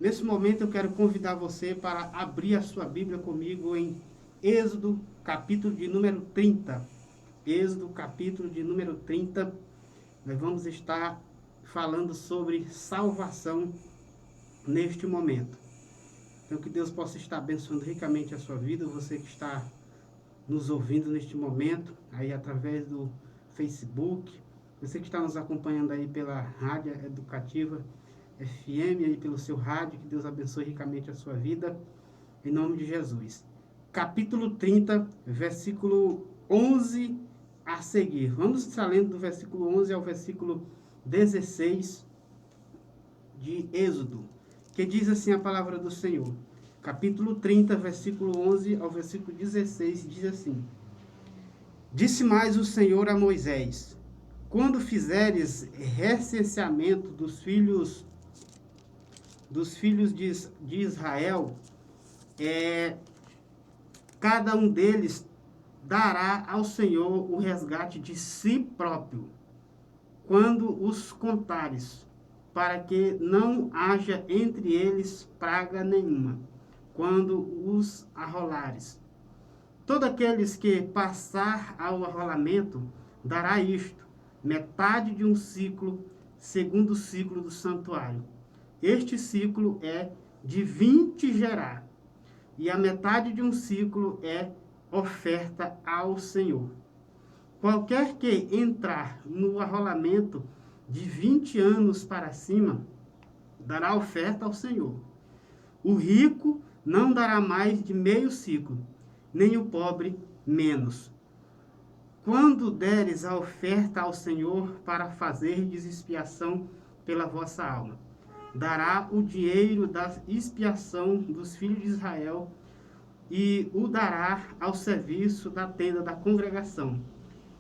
Nesse momento eu quero convidar você para abrir a sua Bíblia comigo em Êxodo, capítulo de número 30. Êxodo, capítulo de número 30. Nós vamos estar falando sobre salvação neste momento. Então que Deus possa estar abençoando ricamente a sua vida, você que está nos ouvindo neste momento, aí através do Facebook, você que está nos acompanhando aí pela Rádio Educativa FM, aí pelo seu rádio, que Deus abençoe ricamente a sua vida, em nome de Jesus. Capítulo 30, versículo 11 a seguir. Vamos estar lendo do versículo 11 ao versículo 16 de Êxodo, que diz assim a palavra do Senhor. Capítulo 30, versículo 11 ao versículo 16, diz assim: Disse mais o Senhor a Moisés: Quando fizeres recenseamento dos filhos de Israel, cada um deles dará ao Senhor o resgate de si próprio, quando os contares, para que não haja entre eles praga nenhuma, quando os arrolares. Todo aqueles que passar ao arrolamento dará isto, metade de um ciclo, segundo o ciclo do santuário. Este ciclo é de 20 gerá, e a metade de um ciclo é oferta ao Senhor. Qualquer que entrar no arrolamento de 20 anos para cima, dará oferta ao Senhor. O rico não dará mais de meio ciclo, nem o pobre menos. Quando deres a oferta ao Senhor para fazerdes expiação pela vossa alma, dará o dinheiro da expiação dos filhos de Israel e o dará ao serviço da tenda da congregação,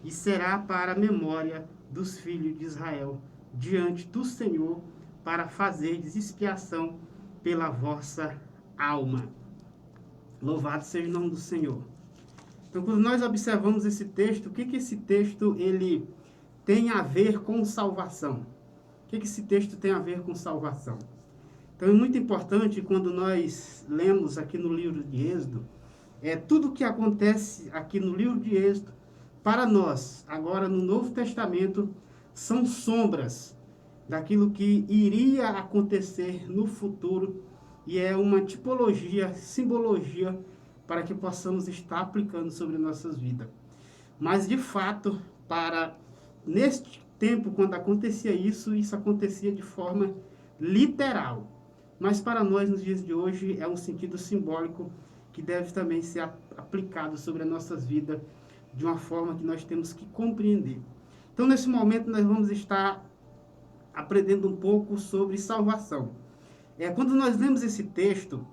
e será para a memória dos filhos de Israel diante do Senhor, para fazerdes expiação pela vossa alma. Louvado seja o nome do Senhor. Então, quando nós observamos esse texto, o que esse texto ele tem a ver com salvação? O que esse texto tem a ver com salvação? Então, é muito importante quando nós lemos aqui no livro de Êxodo, tudo o que acontece aqui no livro de Êxodo, para nós, agora no Novo Testamento, são sombras daquilo que iria acontecer no futuro, e é uma tipologia, simbologia, para que possamos estar aplicando sobre nossas vidas. Mas, de fato, neste tempo, quando acontecia isso acontecia de forma literal. Mas para nós, nos dias de hoje, é um sentido simbólico que deve também ser aplicado sobre as nossas vidas de uma forma que nós temos que compreender. Então, nesse momento, nós vamos estar aprendendo um pouco sobre salvação. Quando nós lemos esse texto,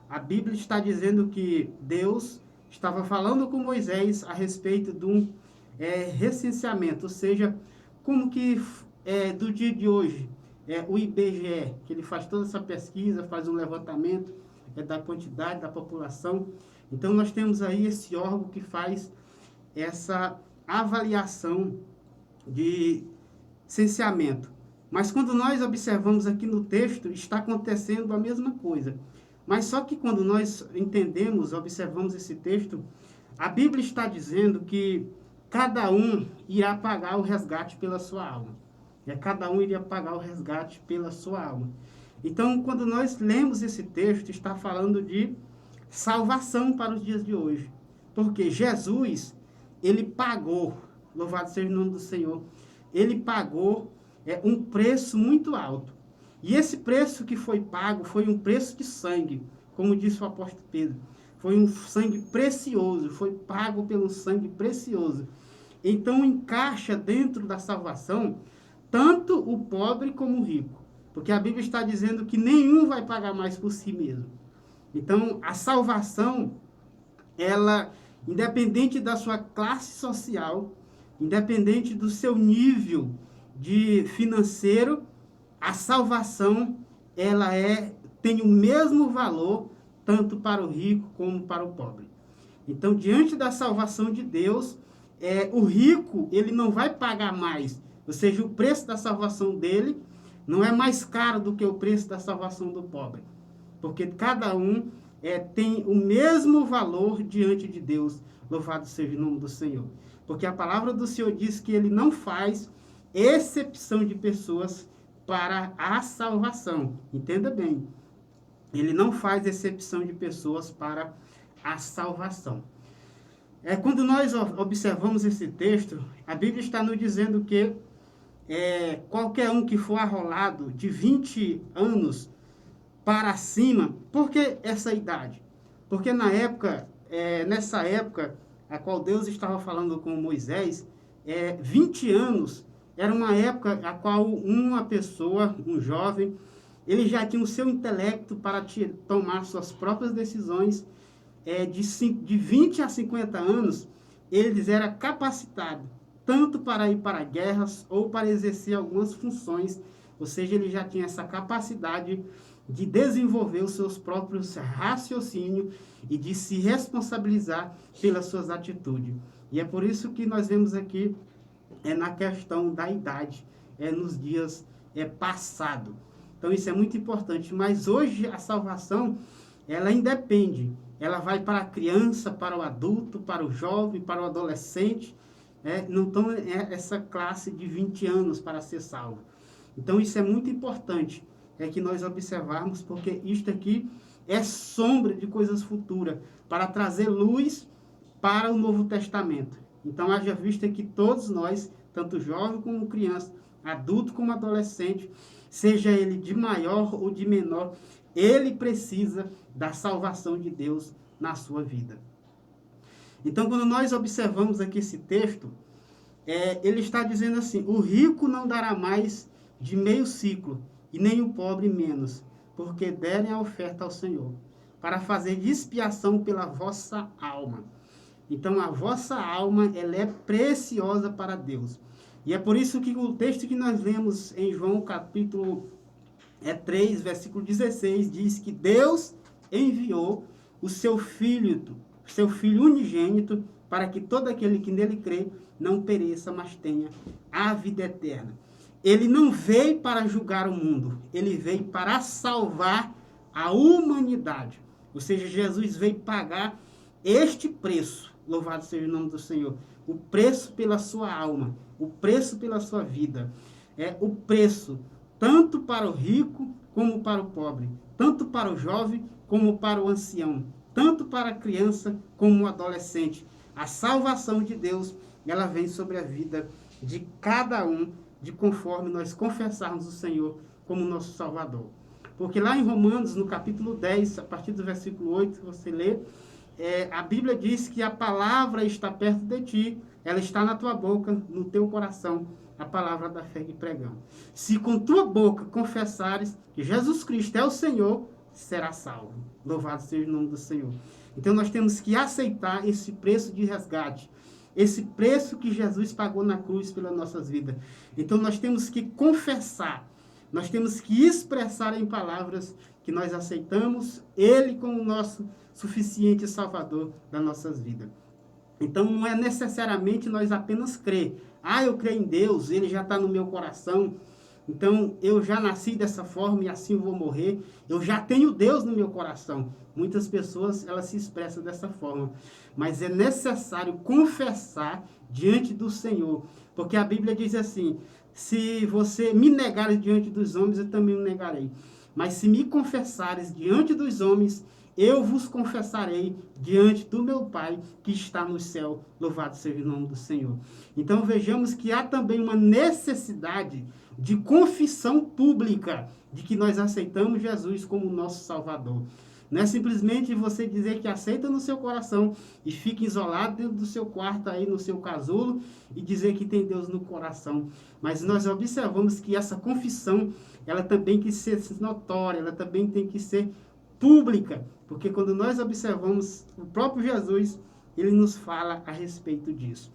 a Bíblia está dizendo que Deus estava falando com Moisés a respeito de um recenseamento, ou seja, como que do dia de hoje, o IBGE, que ele faz toda essa pesquisa, faz um levantamento da quantidade da população. Então, nós temos aí esse órgão que faz essa avaliação de censeamento. Mas quando nós observamos aqui no texto, está acontecendo a mesma coisa. Mas só que quando nós entendemos, observamos esse texto, a Bíblia está dizendo que cada um irá pagar o resgate pela sua alma. Cada um iria pagar o resgate pela sua alma. Então, quando nós lemos esse texto, está falando de salvação para os dias de hoje. Porque Jesus, ele pagou, louvado seja o nome do Senhor, ele pagou um preço muito alto. E esse preço que foi pago foi um preço de sangue, como disse o apóstolo Pedro. Foi um sangue precioso, foi pago pelo sangue precioso. Então, encaixa dentro da salvação tanto o pobre como o rico. Porque a Bíblia está dizendo que nenhum vai pagar mais por si mesmo. Então, a salvação, ela, independente da sua classe social, independente do seu nível de financeiro, a salvação, ela tem o mesmo valor, tanto para o rico como para o pobre. Então, diante da salvação de Deus, o rico, ele não vai pagar mais. Ou seja, o preço da salvação dele não é mais caro do que o preço da salvação do pobre. Porque cada um tem o mesmo valor diante de Deus. Louvado seja o nome do Senhor. Porque a palavra do Senhor diz que ele não faz exceção de pessoas para a salvação. Entenda bem. Ele não faz exceção de pessoas para a salvação. Quando nós observamos esse texto, a Bíblia está nos dizendo que qualquer um que for arrolado de 20 anos para cima, por que essa idade? Porque nessa época, a qual Deus estava falando com Moisés, 20 anos era uma época a qual uma pessoa, um jovem, ele já tinha o seu intelecto para tomar suas próprias decisões. De 20 a 50 anos, eles eram capacitados tanto para ir para guerras ou para exercer algumas funções, ou seja, ele já tinha essa capacidade de desenvolver os seus próprios raciocínios e de se responsabilizar pelas suas atitudes. E é por isso que nós vemos aqui na questão da idade, nos dias passados. Então isso é muito importante, mas hoje a salvação, ela independe. Ela vai para a criança, para o adulto, para o jovem, para o adolescente. Não tão essa classe de 20 anos para ser salvo. Então isso é muito importante, que nós observarmos, porque isto aqui é sombra de coisas futuras, para trazer luz para o Novo Testamento. Então haja vista que todos nós, tanto jovem como criança, adulto como adolescente, seja ele de maior ou de menor, ele precisa da salvação de Deus na sua vida. Então, quando nós observamos aqui esse texto, ele está dizendo assim: o rico não dará mais de meio ciclo, e nem o pobre menos, porque derem a oferta ao Senhor, para fazer de expiação pela vossa alma. Então, a vossa alma, ela é preciosa para Deus. E é por isso que o texto que nós lemos em João, capítulo 3, versículo 16, diz que Deus enviou o seu Filho unigênito, para que todo aquele que nele crê não pereça, mas tenha a vida eterna. Ele não veio para julgar o mundo, ele veio para salvar a humanidade. Ou seja, Jesus veio pagar este preço, louvado seja o nome do Senhor, o preço pela sua alma, o preço pela sua vida, o preço tanto para o rico como para o pobre, tanto para o jovem como para o ancião, tanto para a criança como o adolescente. A salvação de Deus, ela vem sobre a vida de cada um, de conforme nós confessarmos o Senhor como nosso Salvador. Porque lá em Romanos, no capítulo 10, a partir do versículo 8, você lê, a Bíblia diz que a palavra está perto de ti, ela está na tua boca, no teu coração, a palavra da fé que pregamos. Se com tua boca confessares que Jesus Cristo é o Senhor, será salvo. Louvado seja o nome do Senhor. Então nós temos que aceitar esse preço de resgate, esse preço que Jesus pagou na cruz pelas nossas vidas. Então nós temos que confessar, nós temos que expressar em palavras que nós aceitamos Ele como nosso suficiente Salvador das nossas vidas. Então não é necessariamente nós apenas crer. Eu creio em Deus, Ele já está no meu coração, então eu já nasci dessa forma e assim vou morrer. Eu já tenho Deus no meu coração. Muitas pessoas, elas se expressam dessa forma. Mas é necessário confessar diante do Senhor. Porque a Bíblia diz assim: se você me negares diante dos homens, eu também o negarei. Mas se me confessares diante dos homens, eu vos confessarei diante do meu Pai que está no céu. Louvado seja o nome do Senhor. Então vejamos que há também uma necessidade de confissão pública de que nós aceitamos Jesus como nosso Salvador. Não é simplesmente você dizer que aceita no seu coração e fica isolado dentro do seu quarto, aí no seu casulo, e dizer que tem Deus no coração. Mas nós observamos que essa confissão, ela também tem que ser notória, ela também tem que ser pública. Porque quando nós observamos o próprio Jesus, ele nos fala a respeito disso.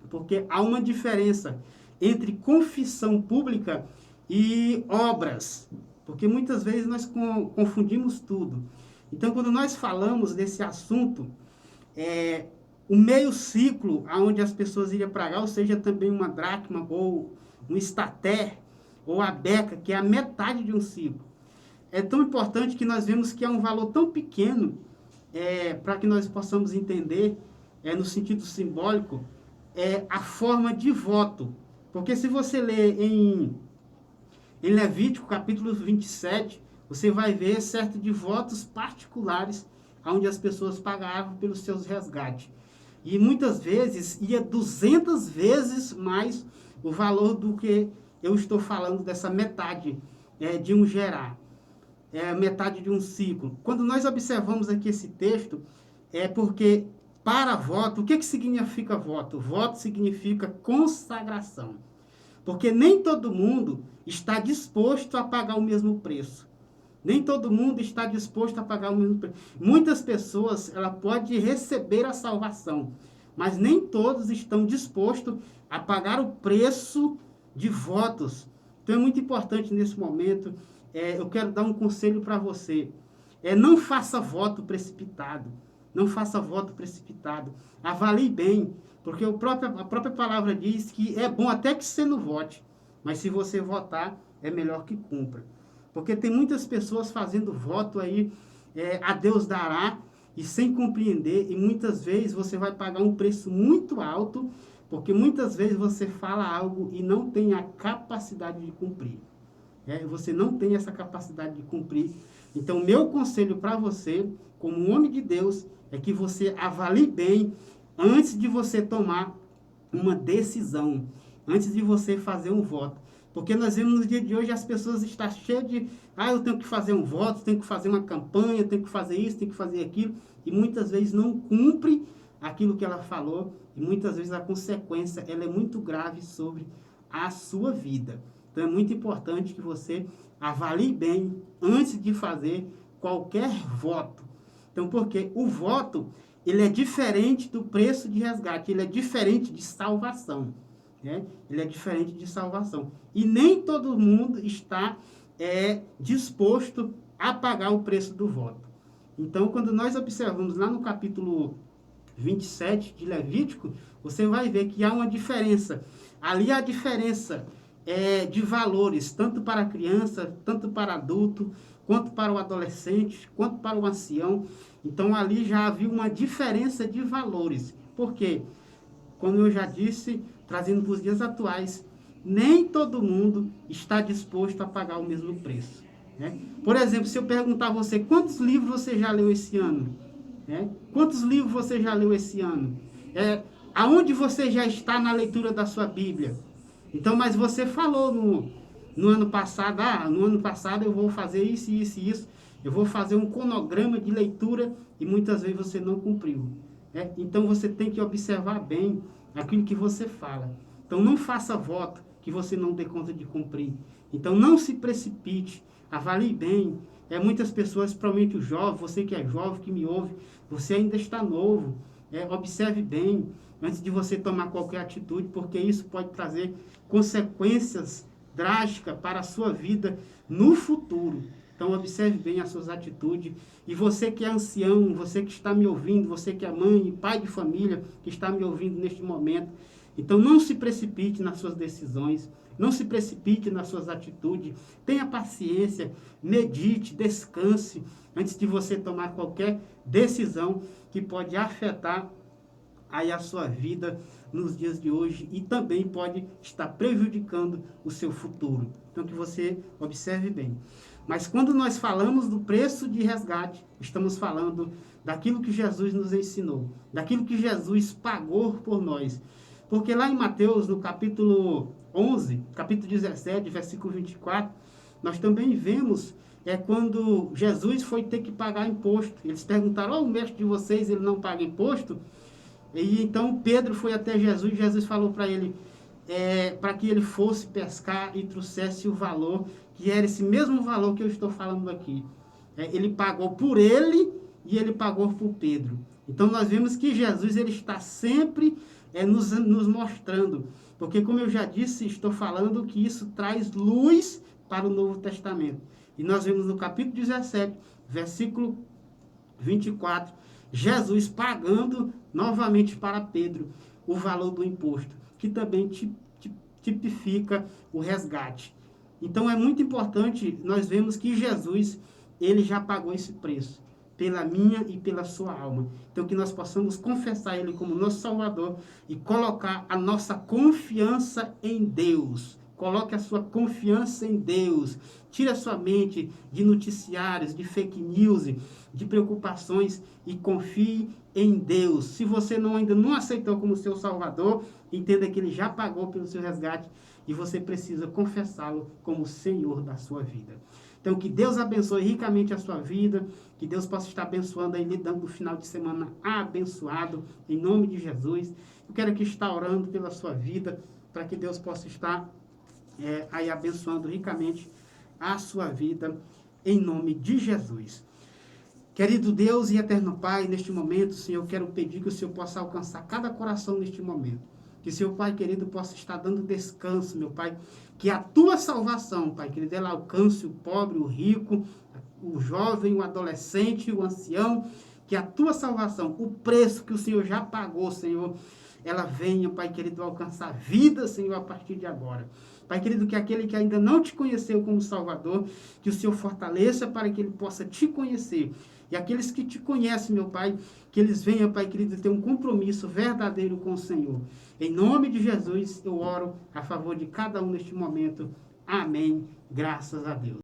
Porque há uma diferença entre confissão pública e obras. Porque muitas vezes nós confundimos tudo. Então, quando nós falamos desse assunto, o meio ciclo, onde as pessoas iriam pagar, ou seja, também uma dracma ou um estaté, ou a beca, que é a metade de um ciclo. É tão importante que nós vemos que é um valor tão pequeno, para que nós possamos entender, no sentido simbólico, a forma de voto. Porque se você ler em Levítico, capítulo 27, você vai ver certo de votos particulares, onde as pessoas pagavam pelos seus resgates. E muitas vezes ia 200 vezes mais o valor do que eu estou falando dessa metade de um gerar. Metade de um ciclo. Quando nós observamos aqui esse texto, é porque para voto, o que significa voto? Voto significa consagração. Porque nem todo mundo está disposto a pagar o mesmo preço. Nem todo mundo está disposto a pagar o mesmo preço. Muitas pessoas, ela pode receber a salvação, mas nem todos estão dispostos a pagar o preço de votos. Então é muito importante nesse momento, eu quero dar um conselho para você. Não faça voto precipitado. Não faça voto precipitado. Avalie bem, porque a própria palavra diz que é bom até que você não vote, mas se você votar, é melhor que cumpra. Porque tem muitas pessoas fazendo voto aí, a Deus dará, e sem compreender, e muitas vezes você vai pagar um preço muito alto, porque muitas vezes você fala algo e não tem a capacidade de cumprir. Você não tem essa capacidade de cumprir. Então, meu conselho para você, como um homem de Deus, é que você avalie bem antes de você tomar uma decisão, antes de você fazer um voto. Porque nós vemos no dia de hoje as pessoas estão cheias de, eu tenho que fazer um voto, tenho que fazer uma campanha, tenho que fazer isso, tenho que fazer aquilo, e muitas vezes não cumpre aquilo que ela falou, e muitas vezes a consequência ela é muito grave sobre a sua vida. Então é muito importante que você avalie bem antes de fazer qualquer voto. Então, porque o voto, ele é diferente do preço de resgate, ele é diferente de salvação. Ele é diferente de salvação. E nem todo mundo está disposto a pagar o preço do voto. Então, quando nós observamos lá no capítulo 27 de Levítico, você vai ver que há uma diferença. Ali há a diferença de valores, tanto para a criança, tanto para adulto, quanto para o adolescente, quanto para o ancião. Então, ali já havia uma diferença de valores. Por quê? Como eu já disse, trazendo para os dias atuais, nem todo mundo está disposto a pagar o mesmo preço. Por exemplo, se eu perguntar a você, quantos livros você já leu esse ano? Quantos livros você já leu esse ano? Aonde você já está na leitura da sua Bíblia? Então, mas você falou no ano passado, no ano passado eu vou fazer isso, isso e isso, eu vou fazer um cronograma de leitura e muitas vezes você não cumpriu. Então, você tem que observar bem aquilo que você fala. Então, não faça voto que você não dê conta de cumprir. Então, não se precipite, avalie bem. Muitas pessoas, principalmente o jovem, você que é jovem, que me ouve, você ainda está novo. Observe bem antes de você tomar qualquer atitude, porque isso pode trazer consequências drásticas para a sua vida no futuro. Então, observe bem as suas atitudes. E você que é ancião, você que está me ouvindo, você que é mãe e pai de família, que está me ouvindo neste momento, então não se precipite nas suas decisões, não se precipite nas suas atitudes, tenha paciência, medite, descanse, antes de você tomar qualquer decisão que pode afetar aí a sua vida nos dias de hoje e também pode estar prejudicando o seu futuro. Então, que você observe bem. Mas quando nós falamos do preço de resgate, estamos falando daquilo que Jesus nos ensinou, daquilo que Jesus pagou por nós. Porque lá em Mateus, no capítulo 11, capítulo 17, versículo 24, nós também vemos quando Jesus foi ter que pagar imposto. Eles perguntaram, o mestre de vocês, ele não paga imposto? E então Pedro foi até Jesus, Jesus falou para ele, para que ele fosse pescar e trouxesse o valor, que era esse mesmo valor que eu estou falando aqui. Ele pagou por ele e ele pagou por Pedro. Então nós vemos que Jesus ele está sempre nos mostrando, porque como eu já disse, estou falando que isso traz luz para o Novo Testamento. E nós vemos no capítulo 17, versículo 24, Jesus pagando novamente para Pedro o valor do imposto, que também tipifica o resgate. Então é muito importante, nós vemos que Jesus, ele já pagou esse preço pela minha e pela sua alma. Então que nós possamos confessar ele como nosso Salvador e colocar a nossa confiança em Deus. Coloque a sua confiança em Deus. Tire a sua mente de noticiários, de fake news, de preocupações e confie em Deus. Se você ainda não aceitou como seu Salvador, entenda que ele já pagou pelo seu resgate e você precisa confessá-lo como Senhor da sua vida. Então, que Deus abençoe ricamente a sua vida, que Deus possa estar abençoando aí, lhe dando um final de semana abençoado, em nome de Jesus. Eu quero aqui estar orando pela sua vida, para que Deus possa estar aí abençoando ricamente a sua vida, em nome de Jesus. Querido Deus e eterno Pai, neste momento, Senhor, eu quero pedir que o Senhor possa alcançar cada coração neste momento. Que seu Pai querido possa estar dando descanso, meu Pai. Que a tua salvação, Pai querido, ela alcance o pobre, o rico, o jovem, o adolescente, o ancião. Que a tua salvação, o preço que o Senhor já pagou, Senhor, ela venha, Pai querido, alcançar vida, Senhor, a partir de agora. Pai querido, que aquele que ainda não te conheceu como Salvador, que o Senhor fortaleça para que ele possa te conhecer. E aqueles que te conhecem, meu Pai, que eles venham, Pai querido, ter um compromisso verdadeiro com o Senhor. Em nome de Jesus, eu oro a favor de cada um neste momento. Amém. Graças a Deus.